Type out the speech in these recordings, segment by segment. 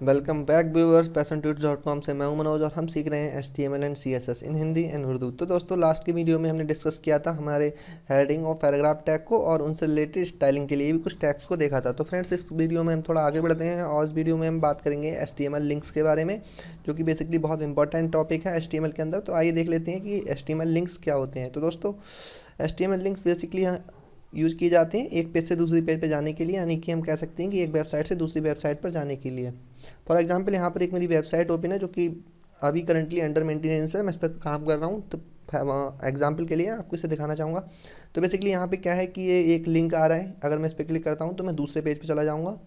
Welcome back viewers passiontutors.com से मैं हूं मनोज और हम सीख रहे हैं HTML and CSS in Hindi and Urdu. तो दोस्तों लास्ट की वीडियो में हमने डिस्कस किया था हमारे हेडिंग और पैराग्राफ टैग को और उनसे रिलेटेड स्टाइलिंग के लिए भी कुछ टैग्स को देखा था। तो फ्रेंड्स इस वीडियो में हम थोड़ा आगे बढ़ते हैं और इस वीडियो में हम बात करेंगे HTML लिंक्स के बारे में, जो कि बेसिकली बहुत इंपॉर्टेंट टॉपिक है HTML के अंदर। तो आइए देख लेते हैं कि HTML लिंक्स क्या होते हैं। तो दोस्तों HTML लिंक्स बेसिकली यूज़ किए जाते हैं एक पेज से दूसरी पेज पे जाने के लिए, यानी कि हम कह सकते हैं कि एक वेबसाइट से दूसरी वेबसाइट पर जाने के लिए। फॉर एग्जांपल यहाँ पर एक मेरी वेबसाइट ओपन है जो कि अभी करंटली अंडर मेंटेनेंस है, मैं इस पर काम कर रहा हूँ। तो एग्जांपल के लिए आपको इसे दिखाना चाहूँगा। तो बेसिकली यहाँ पे क्या है कि ये एक लिंक आ रहा है, अगर मैं इस पर क्लिक करता हूँ तो मैं दूसरे पेज पे चला जाऊँगा।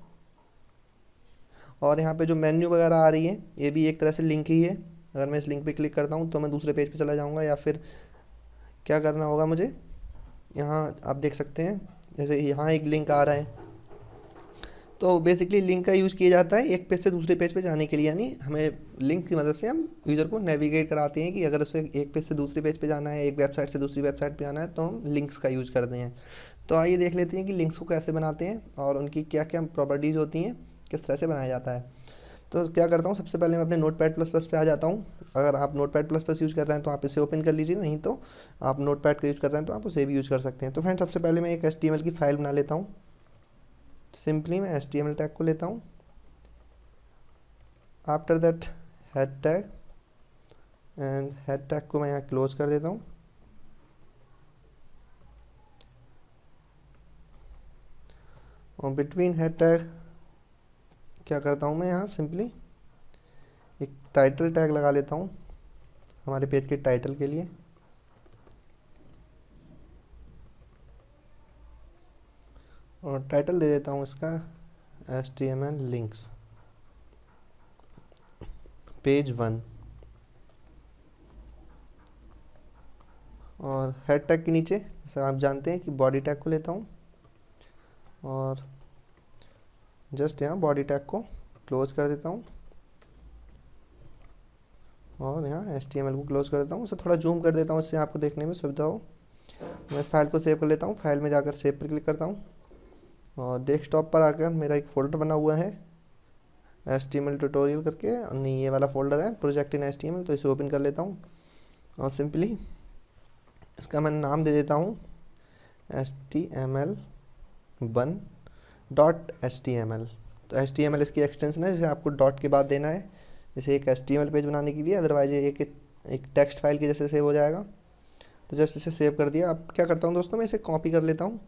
और यहाँ पे जो मेन्यू वगैरह आ रही है ये भी एक तरह से लिंक ही है। अगर मैं इस लिंक पे क्लिक करता हूँ तो मैं दूसरे पेज पे चला जाऊँगा, या फिर क्या करना होगा मुझे, यहाँ आप देख सकते हैं जैसे यहाँ एक लिंक आ रहा है। तो बेसिकली लिंक का यूज़ किया जाता है एक पेज से दूसरे पेज पे जाने के लिए, यानी हमें लिंक की मदद से हम यूज़र को नेविगेट कराते हैं कि अगर उसे एक पेज से दूसरे पेज पे जाना है, एक वेबसाइट से दूसरी वेबसाइट पे जाना है, तो हम लिंक्स का यूज़ करते हैं। तो आइए देख लेते हैं कि लिंक्स को कैसे बनाते हैं और उनकी क्या क्या प्रॉपर्टीज़ होती हैं, किस तरह से बनाया जाता है। तो क्या करता हूँ, सबसे पहले मैं अपने Notepad++ पे आ जाता हूँ। अगर आप Notepad++ यूज़ कर रहे हैं तो आप इसे ओपन कर लीजिए, नहीं तो आप नोटपैड का यूज़ कर रहे हैं तो आप उसे भी यूज़ कर सकते हैं। तो फ्रेंड्स सबसे पहले मैं एक HTML की फ़ाइल बना लेता हूँ। सिंपली मैं HTML टैग को लेता हूँ। After that head tag, and head tag को मैं यहाँ क्लोज कर देता हूँ। और बिटवीन हेड टैग क्या करता हूँ, मैं यहाँ सिंपली एक टाइटल टैग लगा लेता हूँ हमारे पेज के टाइटल के लिए। और टाइटल दे देता हूँ इसका HTML लिंक्स पेज 1। और हेड टैग के नीचे जैसे आप जानते हैं कि बॉडी टैग को लेता हूँ और जस्ट यहाँ बॉडी टैग को क्लोज कर देता हूँ और यहाँ HTML को क्लोज कर देता हूँ। उसे थोड़ा जूम कर देता हूँ इससे आपको देखने में सुविधा हो। मैं इस फाइल को सेव कर लेता हूँ। फाइल में जाकर सेव पर क्लिक करता हूँ और डेस्कटॉप पर आकर मेरा एक फ़ोल्डर बना हुआ है HTML ट्यूटोरियल करके, नहीं ये वाला फ़ोल्डर है प्रोजेक्ट इन HTML। तो इसे ओपन कर लेता हूँ और सिंपली इसका मैं नाम दे देता हूँ HTML1.html। तो HTML इसकी एक्सटेंशन है, जिसे आपको डॉट के बाद देना है जैसे एक HTML पेज बनाने के लिए, अदरवाइज ये एक टेक्स्ट फाइल के जैसे सेव हो जाएगा। तो जस्ट इसे सेव कर दिया। अब क्या करता हूँ दोस्तों, मैं इसे कॉपी कर लेता हूँ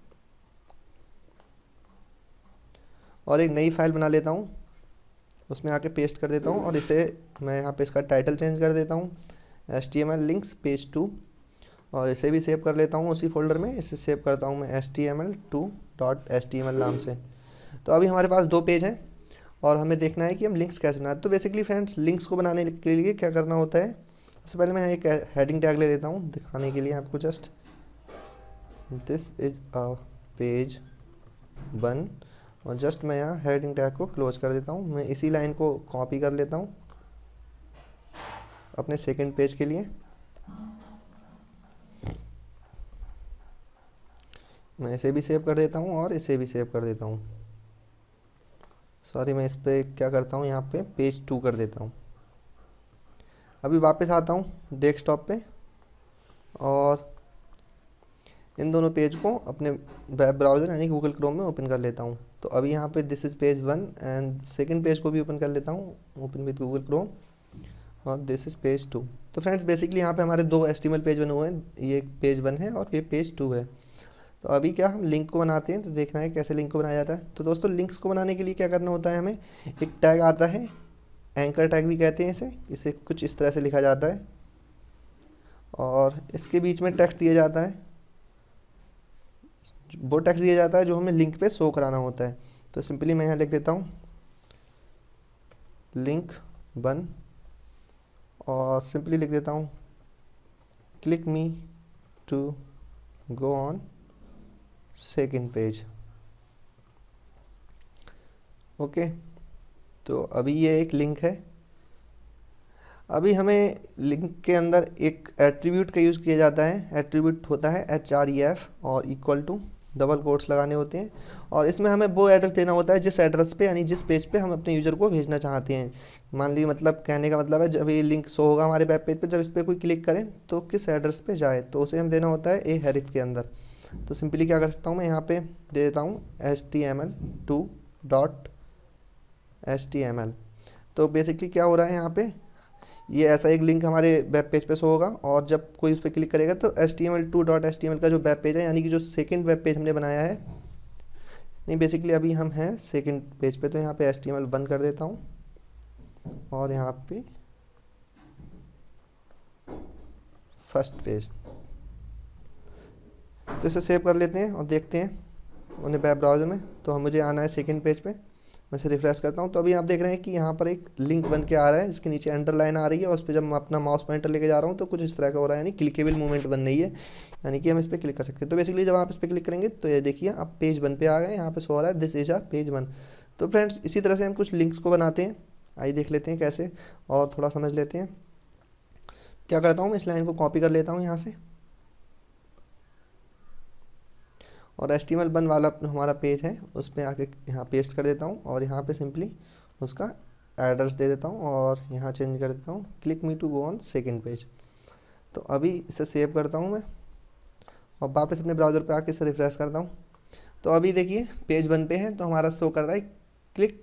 और एक नई फाइल बना लेता हूँ, उसमें आके पेस्ट कर देता हूँ। और इसे मैं यहाँ पे इसका टाइटल चेंज कर देता हूँ HTML लिंक्स पेज 2, और इसे भी सेव कर लेता हूँ उसी फोल्डर में। इसे सेव करता हूँ मैं HTML2.html नाम से। तो अभी हमारे पास 2 पेज हैं और हमें देखना है कि हम लिंक्स कैसे बनाते हैं। तो बेसिकली फ्रेंड्स लिंक्स को बनाने के लिए क्या करना होता है, सबसे पहले मैं एक हेडिंग टैग ले लेता हूँ दिखाने के लिए आपको। Just this is a page 1 और जस्ट मैं यहाँ हेडिंग टैग को क्लोज कर देता हूँ। मैं इसी लाइन को कॉपी कर लेता हूँ अपने सेकंड पेज के लिए। मैं इसे भी सेव कर देता हूँ और इसे भी सेव कर देता हूँ। सॉरी, मैं इस पर क्या करता हूँ, यहाँ पे पेज 2 कर देता हूँ। अभी वापस आता हूँ डेस्कटॉप पे और इन दोनों पेज को अपने वेब ब्राउज़र यानी गूगल क्रोम में ओपन कर लेता हूँ। तो अभी यहाँ पे this is page 1 and second page को भी ओपन कर लेता हूँ, ओपन विद गूगल क्रोम, और दिस इज़ पेज 2। तो फ्रेंड्स बेसिकली यहाँ पे हमारे 2 HTML पेज बने हुए हैं, ये पेज 1 है और ये पेज 2 है। तो अभी क्या हम लिंक को बनाते हैं, तो देखना है कैसे लिंक को बनाया जाता है। तो दोस्तों लिंक्स को बनाने के लिए क्या करना होता है, हमें एक टैग आता है, एंकर टैग भी कहते हैं इसे कुछ इस तरह से लिखा जाता है और इसके बीच में टेक्स्ट दिया जाता है, वो टेक्स्ट दिया जाता है जो हमें लिंक पे शो कराना होता है। तो सिंपली मैं यहाँ लिख देता हूँ लिंक 1 और सिंपली लिख देता हूँ click me to go on second page. Okay, तो अभी ये एक लिंक है। अभी हमें लिंक के अंदर एक एट्रीब्यूट का यूज़ किया जाता है। एट्रीब्यूट होता है HREF और इक्वल टू डबल कोट्स लगाने होते हैं, और इसमें हमें वो एड्रेस देना होता है जिस एड्रेस पे यानी जिस पेज पे हम अपने यूज़र को भेजना चाहते हैं। मान लीजिए, मतलब कहने का मतलब है जब ये लिंक शो होगा हमारे वेब पेज पे, जब इस पर कोई क्लिक करें तो किस एड्रेस पे जाए, तो उसे हम देना होता है ए हेरिफ के अंदर। तो सिंपली क्या कर सकता हूँ मैं यहाँ पे दे देता हूँ HTML2.html। तो बेसिकली क्या हो रहा है यहाँ पे, ये ऐसा एक लिंक हमारे वेब पेज पे शो होगा, और जब कोई उस पर क्लिक करेगा तो HTML2.html का जो वेब पेज है, यानी कि जो सेकंड वेब पेज हमने बनाया है, नहीं बेसिकली अभी हम हैं सेकंड पेज पे, तो यहाँ पे HTML1 कर देता हूँ और यहाँ पे फर्स्ट पेज। तो इसे सेव कर लेते हैं और देखते हैं उन्हें वेब ब्राउज़र में। तो मुझे आना है सेकंड पेज पे, मैं इसे रिफ्रेश करता हूँ। तो अभी आप देख रहे हैं कि यहाँ पर एक लिंक बन के आ रहा है, इसके नीचे अंडरलाइन आ रही है, और उस पर जब मैं अपना माउस पॉइंटर लेके जा रहा हूँ तो कुछ इस तरह का हो रहा है, यानी क्लिकेबल मूवमेंट बन रही है, यानी कि हम इस पर क्लिक कर सकते हैं। तो बेसिकली जब आप इस पर क्लिक करेंगे तो ये देखिए आप पेज 1 पे आ गए, यहाँ पे शो हो रहा है दिस इज अ पेज 1। तो फ्रेंड्स इसी तरह से हम कुछ लिंक्स को बनाते हैं, आइए देख लेते हैं कैसे, और थोड़ा समझ लेते हैं। क्या करता हूँ मैं, इस लाइन को कॉपी कर लेता हूँ यहाँ से, और HTML1 वाला हमारा पेज है उस पर आके यहाँ पेस्ट कर देता हूँ, और यहाँ पे सिंपली उसका एड्रेस दे देता हूँ, और यहाँ चेंज कर देता हूँ click me to go on second page. तो अभी इसे सेव करता हूँ मैं, और वापस अपने ब्राउज़र पे आके इसे रिफ्रेश करता हूँ। तो अभी देखिए पेज 1 पे है, तो हमारा शो कर रहा है क्लिक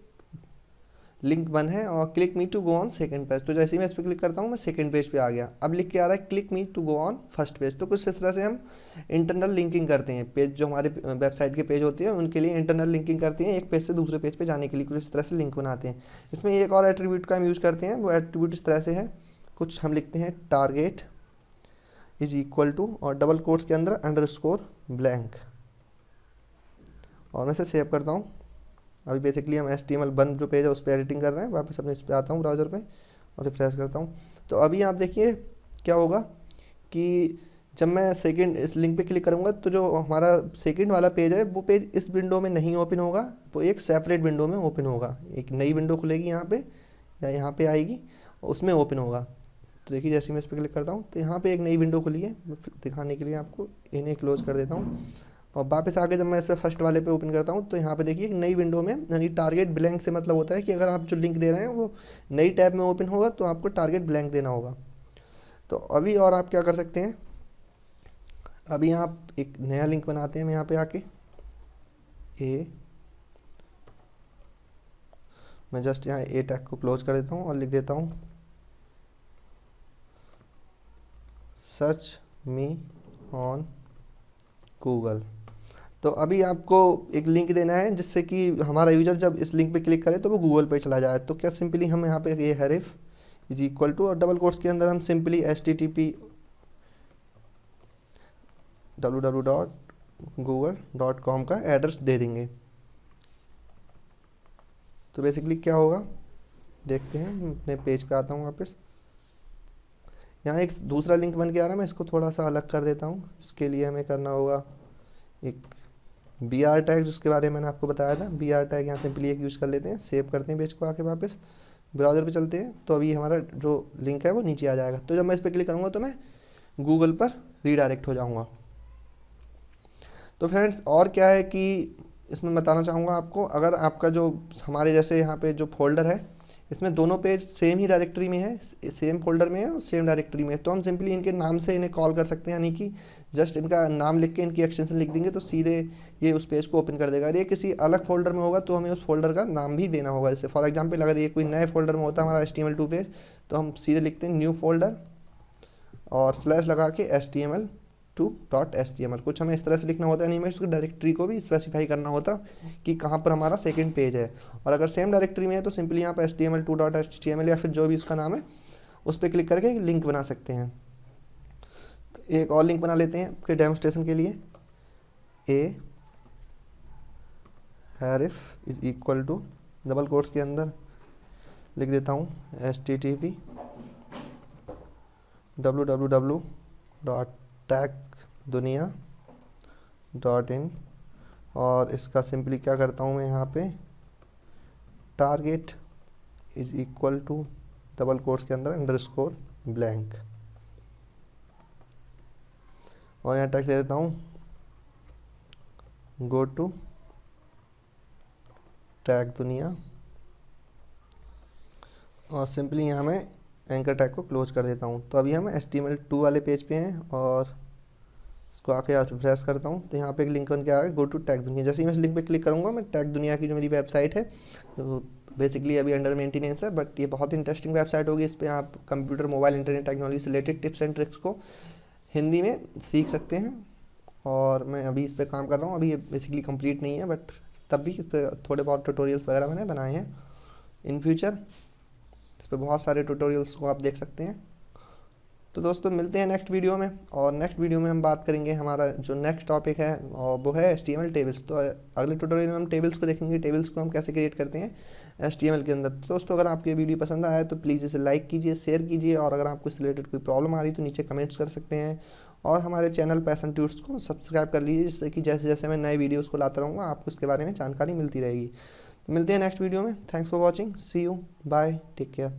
लिंक 1 है, और click me to go on second page. तो जैसे ही मैं इस पर क्लिक करता हूँ मैं सेकंड पेज पे आ गया। अब लिख के आ रहा है click me to go on first page. तो कुछ इस तरह से हम इंटरनल लिंकिंग करते हैं, पेज जो हमारे वेबसाइट के पेज होते हैं उनके लिए इंटरनल लिंकिंग करते हैं, एक पेज से दूसरे पेज पे जाने के लिए कुछ इस तरह से लिंक बनाते हैं। इसमें एक और एट्रीब्यूट का हम यूज़ करते हैं, वो एट्रीब्यूट इस तरह से है, कुछ हम लिखते हैं टारगेट इज इक्वल टू, और डबल कोट्स के अंदर अंडरस्कोर ब्लैंक, और मैं इसे सेव करता हूँ। अभी बेसिकली हम HTML1 जो पेज है उस पर एडिटिंग कर रहे हैं। वापस अपने इस पर आता हूँ ब्राउज़र पे और रिफ्रेश करता हूँ। तो अभी आप देखिए क्या होगा कि जब मैं सेकंड इस लिंक पे क्लिक करूँगा तो जो हमारा सेकंड वाला पेज है वो पेज इस विंडो में नहीं ओपन होगा, वो एक सेपरेट विंडो में ओपन होगा। एक नई विंडो खुलेगी यहाँ पे, या यहाँ पे आएगी, उसमें ओपन होगा। तो देखिए जैसे मैं इस पर क्लिक करता हूँ तो यहाँ पे एक नई विंडो खुली है, दिखाने के लिए आपको इन्हें क्लोज कर देता हूँ, और वापस आके जब मैं इसे फर्स्ट वाले पे ओपन करता हूँ तो यहाँ पे देखिए एक नई विंडो में, यानी टारगेट ब्लैंक से मतलब होता है कि अगर आप जो लिंक दे रहे हैं वो नई टैब में ओपन होगा तो आपको टारगेट ब्लैंक देना होगा। तो अभी और आप क्या कर सकते हैं, अभी आप एक नया लिंक बनाते हैं। मैं यहाँ पे आके मैं जस्ट यहाँ ए टैग को क्लोज कर देता हूँ और लिख देता हूँ सर्च मी ऑन गूगल। तो अभी आपको एक लिंक देना है जिससे कि हमारा यूज़र जब इस लिंक पे क्लिक करे तो वो गूगल पे चला जाए। तो क्या सिंपली हम यहाँ पे ये हेरिफ इज इक्वल टू, और डबल कोट्स के अंदर हम सिंपली http://www.google.com का एड्रेस दे देंगे। तो बेसिकली क्या होगा देखते हैं, मैं अपने पेज पे आता हूँ वापस। यहाँ एक दूसरा लिंक बन के आ रहा है, मैं इसको थोड़ा सा अलग कर देता हूँ। इसके लिए हमें करना होगा एक BR टैग, जिसके बारे में मैंने आपको बताया था। BR टैग यहाँ सिंपली एक यूज़ कर लेते हैं, सेव करते हैं पेज को, आके वापस ब्राउज़र पे चलते हैं। तो अभी हमारा जो लिंक है वो नीचे आ जाएगा। तो जब मैं इस पर क्लिक करूँगा तो मैं गूगल पर रीडायरेक्ट हो जाऊँगा। तो फ्रेंड्स और क्या है कि इसमें बताना चाहूँगा आपको, अगर आपका जो हमारे जैसे यहाँ पे जो फोल्डर है इसमें दोनों पेज सेम ही डायरेक्टरी में है, सेम फोल्डर में है और सेम डायरेक्टरी में है, तो हम सिंपली इनके नाम से इन्हें कॉल कर सकते हैं, यानी कि जस्ट इनका नाम लिख के इनकी एक्सटेंशन लिख देंगे तो सीधे ये उस पेज को ओपन कर देगा। अगर ये किसी अलग फोल्डर में होगा तो हमें उस फोल्डर का नाम भी देना होगा। जैसे फॉर एग्जाम्पल अगर ये कोई नए फोल्डर में होता है हमारा HTML2 पेज, तो हम सीधे लिखते हैं न्यू फोल्डर और स्लैश लगा के HTML2.html। कुछ हमें इस तरह से लिखना होता है, नहीं, हमें उसकी डायरेक्टरी को भी स्पेसिफाई करना होता कि कहाँ पर हमारा सेकंड पेज है। और अगर सेम डायरेक्टरी में है तो सिंपली यहाँ पर HTML2.html या फिर जो भी उसका नाम है उस पर क्लिक करके लिंक बना सकते हैं। तो एक और लिंक बना लेते हैं आपके डेमोस्ट्रेशन के लिए। A href is equal to, double quotes के अंदर लिख देता हूँ http://www.techdunia.in, और इसका सिंपली क्या करता हूँ मैं यहाँ पे target is equal to, double quotes के अंदर अंडरस्कोर ब्लैंक, और यहाँ टेक्स्ट दे देता हूँ गो टू टैग दुनिया और सिंपली यहाँ मैं एंकर टैग को क्लोज कर देता हूँ। तो अभी हम HTML2 वाले पेज पे हैं और इसको आके रिफ्रेश करता हूँ तो यहाँ पे एक लिंक बन के आ गया गो टू टैग दुनिया। जैसे ही मैं इस लिंक पे क्लिक करूँगा मैं टैग दुनिया की जो मेरी वेबसाइट है तो बेसिकली अभी अंडर मेंटेनेंस है, बट ये बहुत इंटरेस्टिंग वेबसाइट होगी। इस पर आप कंप्यूटर मोबाइल इंटरनेट टेक्नोलॉजी से रिलेटेड टिप्स एंड ट्रिक्स को हिंदी में सीख सकते हैं और मैं अभी इस पर काम कर रहा हूँ। अभी ये बेसिकली कंप्लीट नहीं है, बट तब भी इस पर थोड़े बहुत ट्यूटोरियल्स वगैरह मैंने बनाए हैं। इन फ्यूचर इस पर बहुत सारे ट्यूटोरियल्स को आप देख सकते हैं। तो दोस्तों मिलते हैं नेक्स्ट वीडियो में, और नेक्स्ट वीडियो में हम बात करेंगे हमारा जो नेक्स्ट टॉपिक है और वो है HTML टेबल्स। तो अगले ट्यूटोरियल में हम टेबल्स को देखेंगे, टेबल्स को हम कैसे क्रिएट करते हैं HTML के अंदर। तो दोस्तों अगर आपको ये वीडियो पसंद आया तो प्लीज़ इसे लाइक कीजिए, शेयर कीजिए, और अगर आपको इससे रिलेटेड कोई प्रॉब्लम आ रही तो नीचे कमेंट्स कर सकते हैं। और हमारे चैनल पैशन ट्यूट्स को सब्सक्राइब कर लीजिए, जिससे कि जैसे जैसे मैं नए वीडियोज़ को लाता रहूँगा आपको इसके बारे में जानकारी मिलती रहेगी। तो मिलते हैं नेक्स्ट वीडियो में। Thanks for watching, see you, bye, take care.